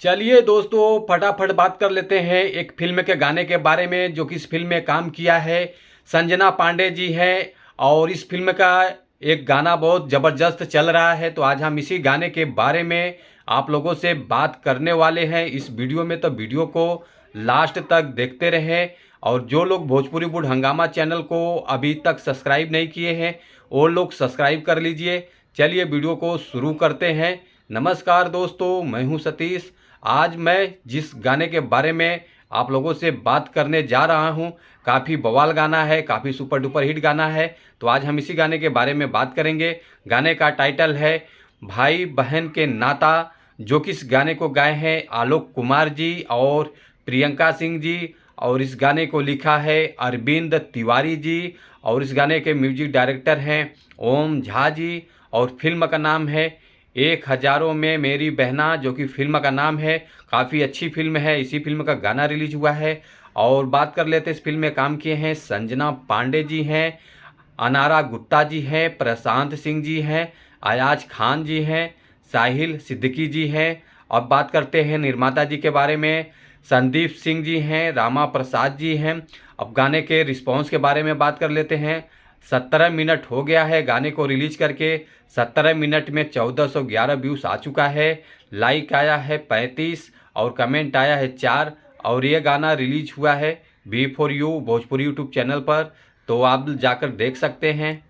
चलिए दोस्तों, फटाफट बात कर लेते हैं एक फिल्म के गाने के बारे में जो कि इस फिल्म में काम किया है संजना पांडे जी हैं। और इस फिल्म का एक गाना बहुत ज़बरदस्त चल रहा है, तो आज हम इसी गाने के बारे में आप लोगों से बात करने वाले हैं इस वीडियो में। तो वीडियो को लास्ट तक देखते रहें। और जो लोग भोजपुरी बुड हंगामा चैनल को अभी तक सब्सक्राइब नहीं किए हैं वो लोग सब्सक्राइब कर लीजिए। चलिए वीडियो को शुरू करते हैं। नमस्कार दोस्तों, मैं हूं सतीश। आज मैं जिस गाने के बारे में आप लोगों से बात करने जा रहा हूं, काफ़ी बवाल गाना है, काफ़ी सुपर डुपर हिट गाना है। तो आज हम इसी गाने के बारे में बात करेंगे। गाने का टाइटल है भाई बहन के नाता, जो कि इस गाने को गाए हैं आलोक कुमार जी और प्रियंका सिंह जी। और इस गाने को लिखा है अरविंद तिवारी जी। और इस गाने के म्यूजिक डायरेक्टर हैं ओम झा जी। और फिल्म का नाम है एक हज़ारों में मेरी बहना, जो कि फिल्म का नाम है। काफ़ी अच्छी फिल्म है, इसी फिल्म का गाना रिलीज हुआ है। और बात कर लेते हैं, इस फिल्म में काम किए हैं संजना पांडे जी हैं, अनारा गुप्ता जी हैं, प्रशांत सिंह जी हैं, अयाज खान जी हैं, साहिल सिद्दीकी जी हैं। अब बात करते हैं निर्माता जी के बारे में, संदीप सिंह जी हैं, रामा प्रसाद जी हैं। अब गाने के रिस्पॉन्स के बारे में बात कर लेते हैं। 17 मिनट हो गया है गाने को रिलीज करके। 17 मिनट में 1411 व्यूज़ आ चुका है। लाइक आया है 35 और कमेंट आया है 4। और ये गाना रिलीज हुआ है B for U Bhojpuri YouTube channel पर, तो आप जाकर देख सकते हैं।